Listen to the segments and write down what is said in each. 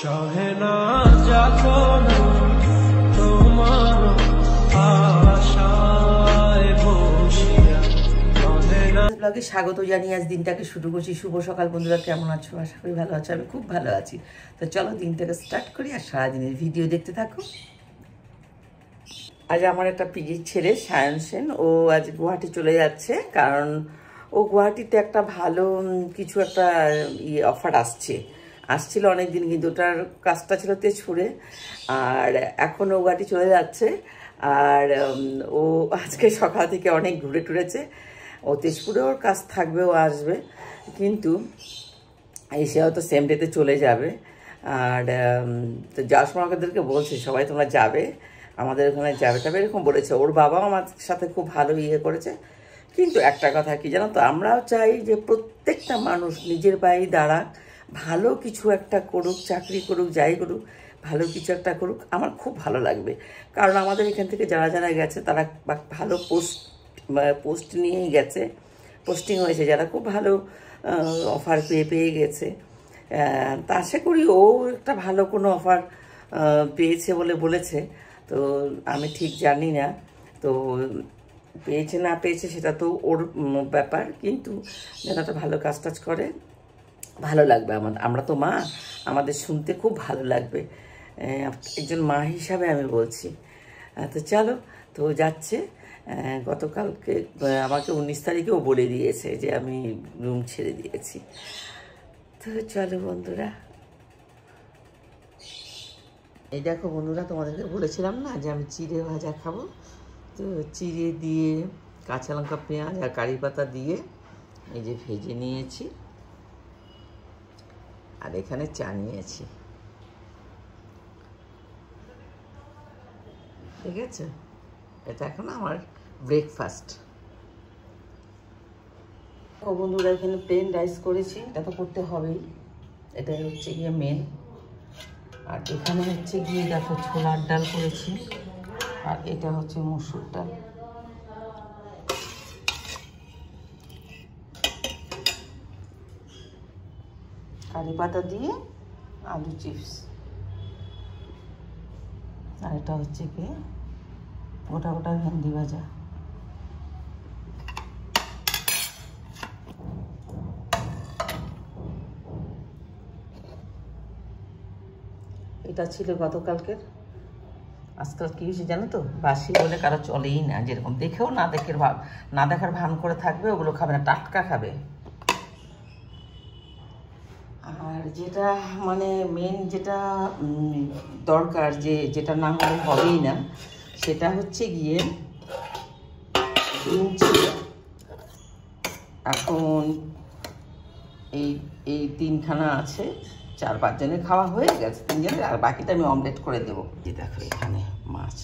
সহে না যাতনা তোমার আশায় বসিয়া ব্লগে স্বাগত জানিয়ে আজ দিনটাকে শুরু করছি। শুভ সকাল বন্ধুরা, কেমন আছো? আশা করি ভালো আছো। আমি খুব ভালো আছি। তো চলো দিনটাকে স্টার্ট করি আর সারাদিনের ভিডিও দেখতে থাকো। আজ আমার একটা পিজির ছেলে সায়ন সেন, ও আজ গুয়াহাটি চলে যাচ্ছে, কারণ ও গুয়াহাটিতে একটা ভালো কিছু একটা অফার আসছিল অনেক দিন, কিন্তু ওটার কাজটা ছিল তেজপুরে, আর এখন ও গুয়াহাটি চলে যাচ্ছে। আর ও আজকে সকাল থেকে অনেক ঘুরে টুরেছে। ও তেজপুরে ওর কাজ থাকবে, ও আসবে, কিন্তু এসে হয়তো সেম ডেতে চলে যাবে। আর তো যাওয়ার সময় আমাদেরকে বলছে সবাই তোমরা যাবে, আমাদের ওখানে যাবে তবে এরকম বলেছে। ওর বাবাও আমার সাথে খুব ভালো করেছে। কিন্তু একটা কথা কি জানো তো, আমরাও চাই যে প্রত্যেকটা মানুষ নিজের পায়ে দাঁড়াক, ভালো কিছু একটা করুক, চাকরি করুক, যাই করুক, ভালো কিছু একটা করুক। আমার খুব ভালো লাগবে, কারণ আমাদের এখান থেকে যারা যারা গেছে তারা ভালো পোস্ট নিয়েই গেছে, পোস্টিং হয়েছে, যারা খুব ভালো অফার পেয়ে গেছে। তা আশা করি ও একটা ভালো কোনো অফার পেয়েছে বলে বলেছে। তো আমি ঠিক জানি না, তো পেয়েছে না পেয়েছে সেটা তো ওর ব্যাপার, কিন্তু যেন একটা ভালো কাজ টাজ করে ভালো লাগবে। আমরা তো মা, আমাদের শুনতে খুব ভালো লাগবে। একজন মা হিসাবে আমি বলছি। তো চলো, তো যাচ্ছে। গতকালকে আমাকে 19 তারিখেও বলে দিয়েছে যে আমি রুম ছেড়ে দিয়েছি। তো চলো বন্ধুরা, এই দেখো বন্ধুরা, তোমাদেরকে বলেছিলাম না যে আমি চিড়ে ভাজা খাবো। তো চিড়ে দিয়ে কাঁচা লঙ্কা, পেঁয়াজ আর কারি পাতা দিয়ে এই যে ভেজে নিয়েছি, আর এখানে চা নিয়েছি, ঠিক আছে? এটা এখন আমার ব্রেকফাস্ট। ও বন্ধুরা, এখানে প্লেন রাইস করেছি, এটা তো করতে হবেই, এটাই হচ্ছে গিয়ে মেন। আর এখানে হচ্ছে গিয়ে দেখো ছোলার ডাল করেছি, আর এটা হচ্ছে মসুর ডাল। কারি পাতা দিয়ে আলু চিপস, আর এটা হচ্ছে কি গোটা গোটা ভেন্ডি ভাজা। এটা ছিল গতকালকের। আজকাল কি হয়েছে জানো তো, বাসি বলে কারো চলেই না, যেরকম দেখেও না দেখার ভান করে থাকবে, ওগুলো খাবে না, টাটকা খাবে। আর যেটা মানে মেন যেটা দরকার, যেটা না হলে হবেই না, সেটা হচ্ছে গিয়ে ডিম ছিল। এখন এই 3খানা আছে, 4-5 জনের খাওয়া হয়ে গেছে, 3 জনের, আর বাকিটা আমি অমলেট করে দেবো। যে দেখো এখানে মাছ,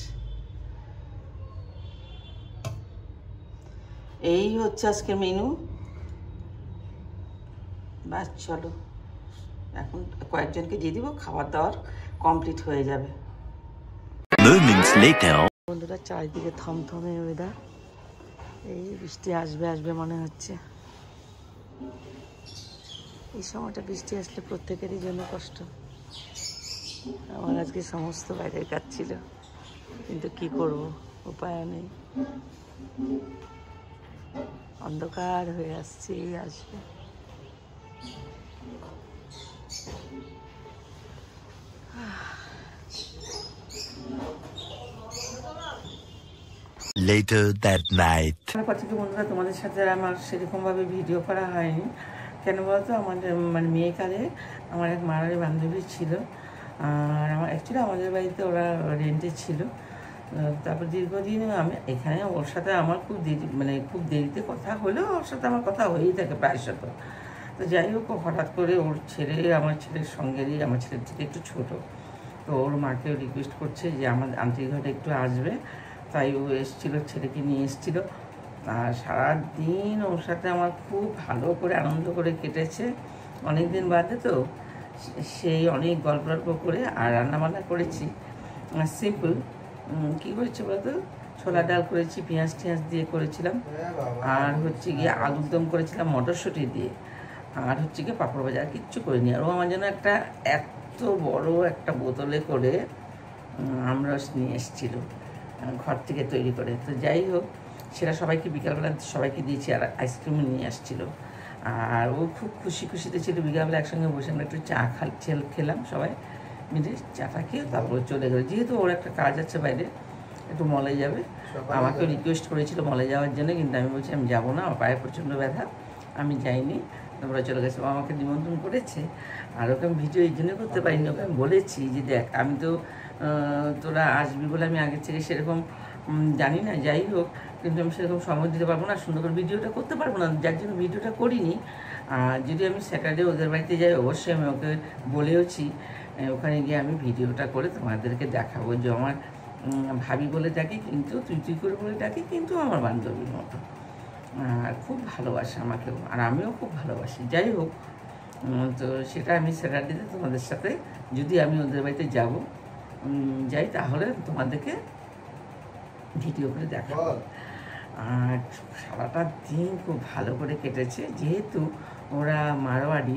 এই হচ্ছে আজকের মেনু। বাস চলো, এখন কয়েকজনকে দিয়ে দিব, খাবার দাবার কমপ্লিট হয়ে যাবে। বন্ধুরা, চারিদিকে থমথমে ওয়েদার, এই বৃষ্টি আসবে মনে হচ্ছে। এই সময়টা বৃষ্টি আসলে প্রত্যেকেরই জন্য কষ্ট। আমার আজকে সমস্ত বাইরের কাজ ছিল, কিন্তু কি করব, উপায় নেই। অন্ধকার হয়ে আসছে, আসবে। Later that night. বন্ধুরা, তোমাদের সাথে আমার সেরকমভাবে ভিডিও করা হয়নি, কেন বলতো, আমাদের মানে মেয়েকালে আমার এক মারারি বান্ধবী ছিল, আর অ্যাকচুয়ালি আমাদের বাড়িতে ওরা রেন্টে ছিল। তারপর দীর্ঘদিন আমি এখানে ওর সাথে আমার খুব দেরিতে কথা হলেও ওর সাথে আমার কথা হয়েই থাকে প্রায়শত। তো যাই হোক, হঠাৎ করে ওর ছেলে আমার ছেলের সঙ্গেরই, আমার ছেলের থেকে একটু ছোটো, তো ওর মাকেও রিকোয়েস্ট করছে যে আমার আন্টির ঘরে একটু আসবে, তাই ও এসেছিলো, ছেলেকে নিয়ে এসেছিলো। আর সারাদিন ওর সাথে আমার খুব ভালো করে আনন্দ করে কেটেছে, অনেক দিন বাদে তো, সেই অনেক গল্প করে। আর রান্নাবান্না করেছি সিম্পল, কী করেছি বলতো, ছোলা ডাল করেছি, পেঁয়াজ টিয়াজ দিয়ে করেছিলাম, আর হচ্ছে গিয়ে আলুর দম করেছিলাম মটরশুঁটি দিয়ে, আর হচ্ছে গিয়ে পাঁপড় ভাজা, আর কিচ্ছু করিনি। আর ও আমার জন্য এত বড় একটা বোতলে করে আমরস নিয়ে এসেছিল ঘর থেকে তৈরি করে। তো যাই হোক, সেটা সবাইকে বিকালবেলা সবাইকে দিয়েছি, আর আইসক্রিমও নিয়ে আসছিলো। আর ও খুব খুশিতে ছিল। বিকালবেলা একসঙ্গে বসে আমরা একটু চা খেলাম সবাই মিলে। চাটা খেয়ে তারপরে চলে গেল, যেহেতু ওর একটা কাজ আছে বাইরে, একটু মলে যাবে। আমাকেও রিকোয়েস্ট করেছিল মলে যাওয়ার জন্য, কিন্তু আমি বলছি আমি যাবো না, আমার পায়ে প্রচণ্ড ব্যথা, আমি যাইনি। তোমরা চলে গেছে। আমাকে নিমন্ত্রণ করেছে, আর ওকে আমি ভিডিও এই জন্য করতে পারিনি। ওকে আমি বলেছি যে দেখ, আমি তো তোরা আসবি বলে আমি আগের থেকে সেরকম জানি না, যাই হোক, কিন্তু আমি সেরকম সময় দিতে পারবো না, সুন্দর করে ভিডিওটা করতে পারবো না, যার জন্য ভিডিওটা করিনি। আর যদি আমি স্যাটারডে ওদের বাড়িতে যাই, অবশ্যই আমি ওকে বলেওছি ওখানে গিয়ে আমি ভিডিওটা করে তোমাদেরকে দেখাবো যে আমার ভাবি বলে ডাকি, কিন্তু তুই করে বলে ডাকি, কিন্তু আমার বান্ধবীর মতো। আর খুব ভালোবাসে আমাকেও, আর আমিও খুব ভালোবাসি। যাই হোক, তো সেটা আমি স্যাটারডেতে তোমাদের সাথে, যদি আমি ওদের বাড়িতে যাই, তাহলে তোমাদেরকে ভিডিও করে দেখাবো। আর সারাটা দিন খুব ভালো করে কেটেছে, যেহেতু ওরা মারোয়াড়ি,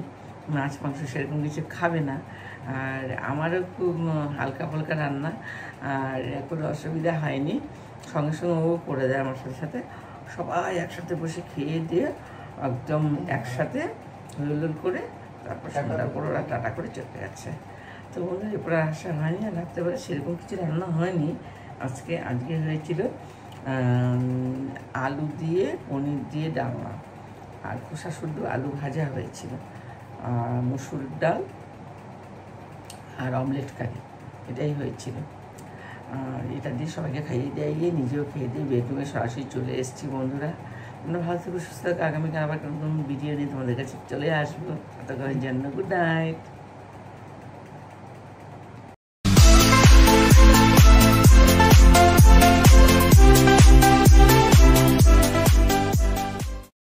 মাছ মাংস সেরকম কিছু খাবে না, আর আমারও খুব হালকা ফালকা রান্না, আর কোনো অসুবিধা হয়নি। সঙ্গে সঙ্গে ও করে দেয় আমার সাথে। সবাই একসাথে বসে খেয়ে দিয়ে একদম একসাথে হইহুল্লোড় করে তারপর সন্ধ্যার পর ওরা টাটা করে চলে গেছে। তো বন্ধু, এরপরে আসা হয়নি, আর রাত্রেবেলা সেরকম কিছু রান্না হয়নি। আজকে হয়েছিল আলু দিয়ে পনির দিয়ে ডালনা, আর খোসা শুদ্ধ আলু ভাজা হয়েছিল, আর মুসুর ডাল, আর অমলেট কারি, এটাই হয়েছিল। আর এটা দিয়ে সবাইকে খাইয়ে দিয়ে নিজেও খেয়ে দিয়ে বেডরুমে সরাসরি চলে এসেছি। বন্ধুরা, তোমরা ভালো থেকে সুস্থ থাকো। আগামীকাল আবার কোনো ভিডিও নিয়ে তোমাদের কাছে চলে আসবো। ততক্ষণের জন্য গুড নাইট।